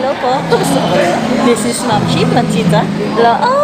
Hello po. Kumusta po kayo? This is Ma'am Chi, Manchita. Hello.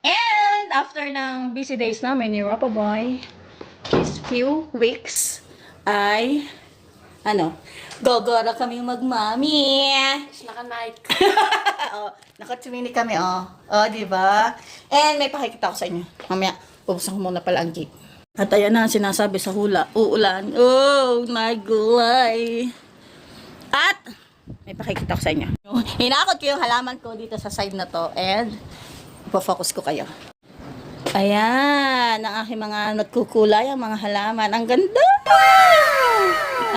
And after ng busy days namin ni Rapa Boy, these few weeks ay gogora kami magmami. Naka-night. Oh, naka-twinny kami, oh. Oh, di ba? And may pakikita ko sa inyo. Mamaya, bubuksan ko muna pala ang gate. At ayan na, sinasabi sa hula, uulan. Oh, my gulay. At, may pakikita ko sa inyo. Hinakot ko yung halaman ko dito sa side na to. And, ipo-focus ko kayo. Ayan, ang aking mga nagkukulay, ang mga halaman. Ang ganda!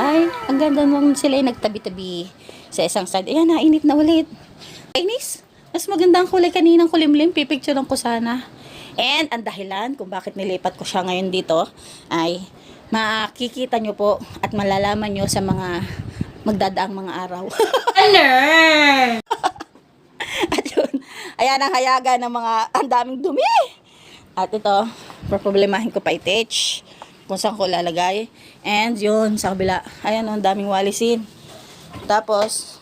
Ay, ang ganda nung sila ay nagtabi-tabi sa isang side. Ayan, nainit na ulit. Kainis, mas maganda ang kulay kaninang kulimlim. Pipicturean ko sana. And ang dahilan kung bakit nilipat ko siya ngayon dito ay makikita nyo po at malalaman nyo sa mga magdadaang mga araw. Ano? At yun, ayan ang hayaga ng mga ang daming dumi. At ito, problemahin ko pa i-touch kung saan ko lalagay. And yun, sa kabila, ayan ang daming walisin. Tapos,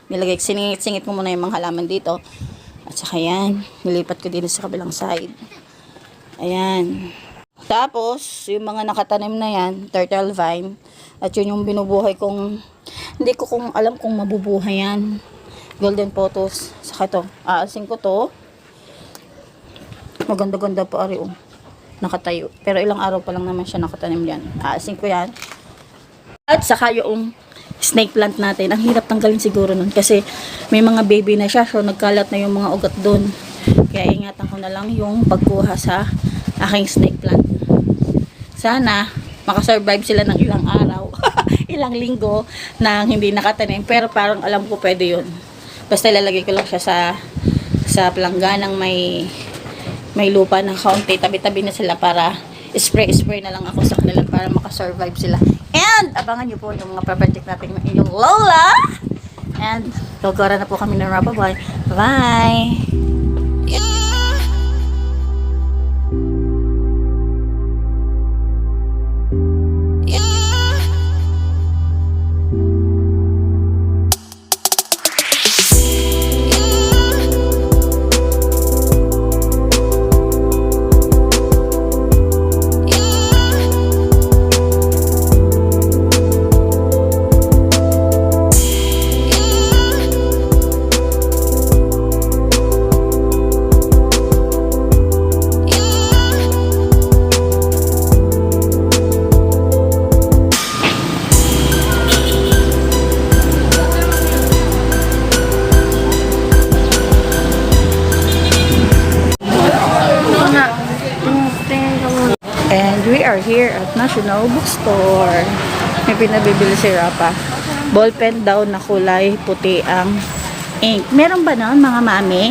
singit-singit ko muna yung mga halaman dito. At saka yan, nilipat ko din sa kabilang side. Ayan. Tapos, yung mga nakatanim na yan, turtle vine. At yun yung binubuhay kong, hindi ko kung alam kung mabubuhay yan. Golden photos. Saka ito, aasin ko to. Maganda-ganda po, ari, oh. Nakatayo. Pero ilang araw pa lang naman siya nakatanim yan. Aasin ko yan. At saka yung snake plant natin. Ang hirap tanggalin siguro nun. Kasi may mga baby na siya. So nagkalat na yung mga ugat dun. Kaya ingatan ko na lang yung pagkuha sa aking snake plant. Sana makasurvive sila ng ilang araw. Ilang linggo na hindi nakatanim. Pero parang alam ko pwede yun. Basta ilalagay ko lang siya sa plangganang may lupa ng kaunti. Tabi-tabi na sila para spray na lang ako sa kanila para makasurvive sila. And abangan nyo po yung mga project natin ng inyong lola. And gagawin na po kami ng Rapa Boy. Bye! And we are here at National Bookstore. May pinabibili si Rapa. Ballpen daw na kulay puti ang ink. Meron ba nun, mga mami?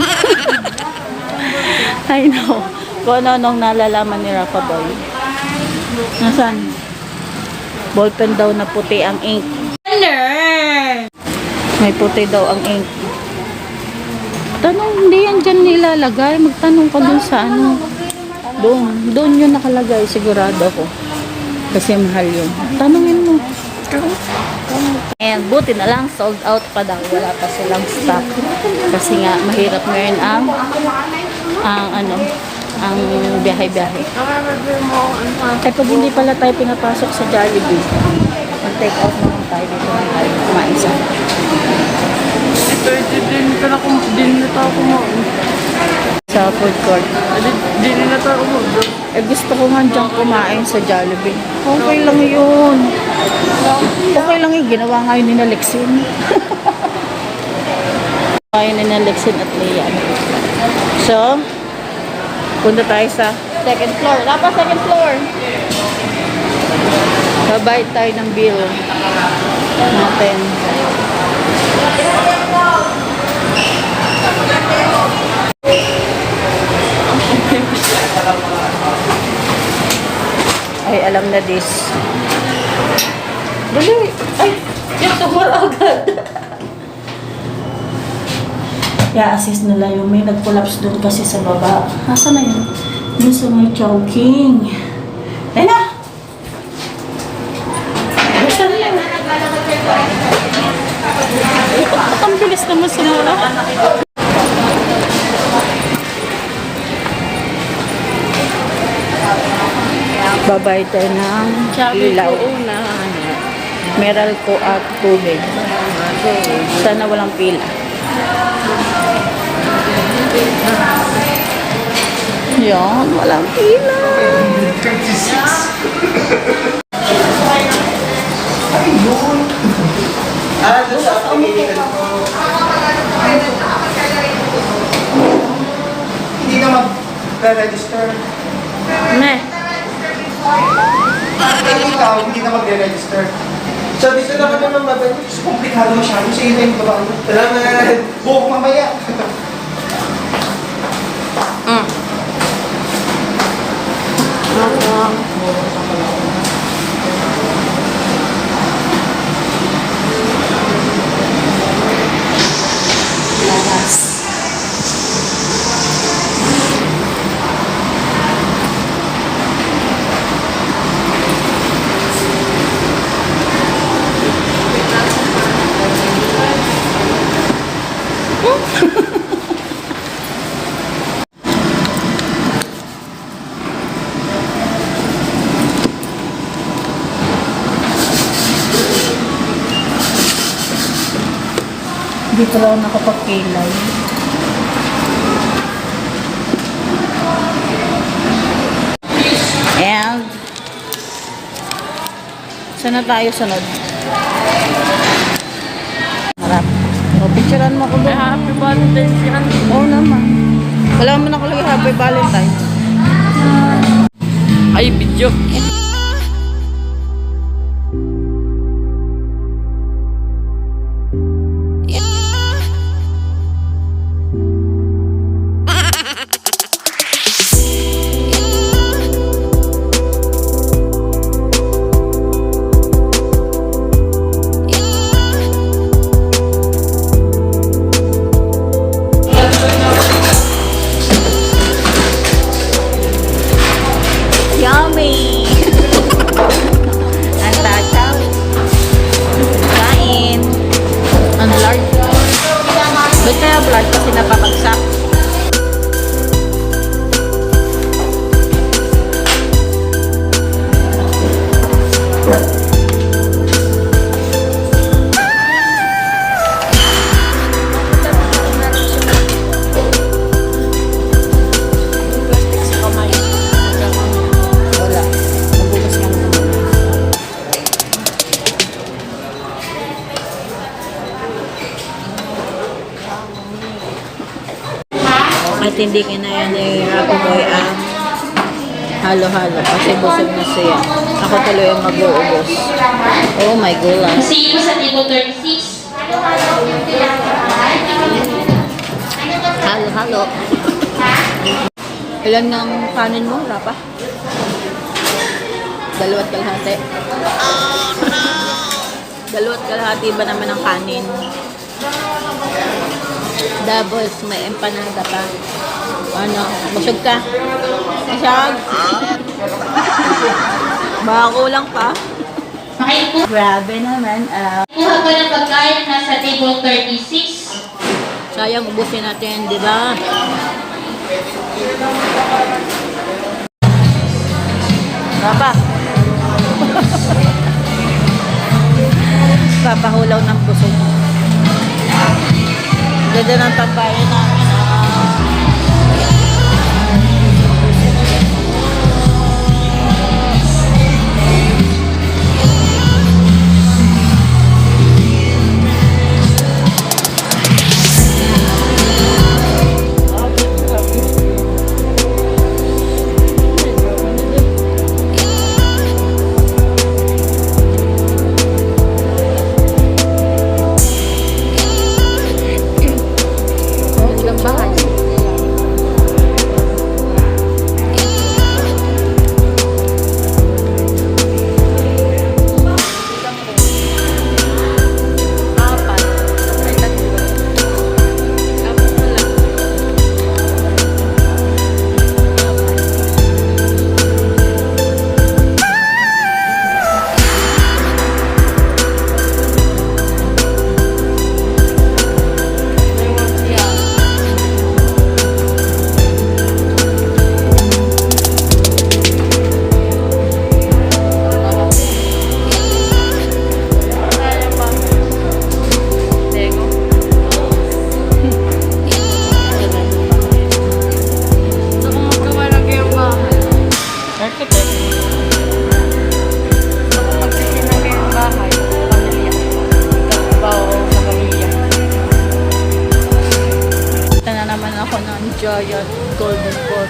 I know. Kung ano nalalaman ni Rapa Boy. Nasaan? Ballpen daw na puti ang ink. May puti daw ang ink. Tanong, hindi yan dyan nilalagay. Magtanong ka dun sa ano. Doon yun nakalagay, sigurado ako. Kasi mahal yun. Tanungin mo. And buti na lang, sold out pa daw. Wala pa silang stock. Kasi nga, mahirap ngayon ang biyahe-biyahe. Ay, pag hindi pala tayo pinapasok sa Jollibee, mag-take out naman tayo dito ng tayo kumain sa. Pwede din tayo kumain. Sa food court. Di nila tayo umorder. Eh, gusto ko nga dyan kumain sa Jollibee. Okay lang yun. Okay lang yun. Ginawa nga yun ni na Lexin. Ginawa yun ni na Lexin at Leia. So, punta tayo sa second floor. Dapat second floor. Babayad tayo ng bill natin. Ay, alam na this. Dali! Ay! Yung tumor agad! I-assist nila yung may nag-collapse doon kasi sa baba. Nasaan na yun? Yun sa may Chowking. Ay na! Basta na yun. Ang bilis naman sinura. Babay tayo ng ilaw. Meral ko at tubig. Sana walang pila. Yan, walang pila. Hindi na mag-register. Ne. Ikaw, hindi na mag-register. So, dito na kami ng mabay. Komplikado masyado. Sige na yung baba. Salamat. Buhok mamaya. Hindi pala ako nakapagkilay. And saan na tayo sunod? Harap. O, picturean mo ko doon. Happy Valentine's yan. Oo naman. Wala mo nakalagay Happy Valentine. Ay, video. Yummy! Ang tachaw. Kain. Ang large. Ba't kaya blood kasi napapagsak? Wala. Mabukas lang naman. At hindi kinaya ni Rapo Boy ang halo-halo kasi busog na siya. Ako tuloy ang mag-uubos. Oh my goodness. See you sa table 36. Halo-halo. Ilan ng kanin mo, Rapa? 2 kalahati. Oh no! 2 kalahati ba naman ang kanin? Doubles, may empanada pa. Ano, busog ka? Masyag? Baka kulang pa. Makikuha Grabe naman. ko ng pagkain na nasa table 36. Sayang, ubusin natin, di ba? Rapa. Papahulaw ng busog. Ganda ng tambayan namin.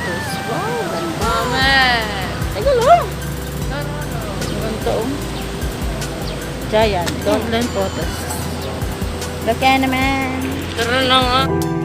photos. Wow, ganda. Mama. Teka lang. Ganda oh. Giant, golden photos. Look naman. Tara na nga.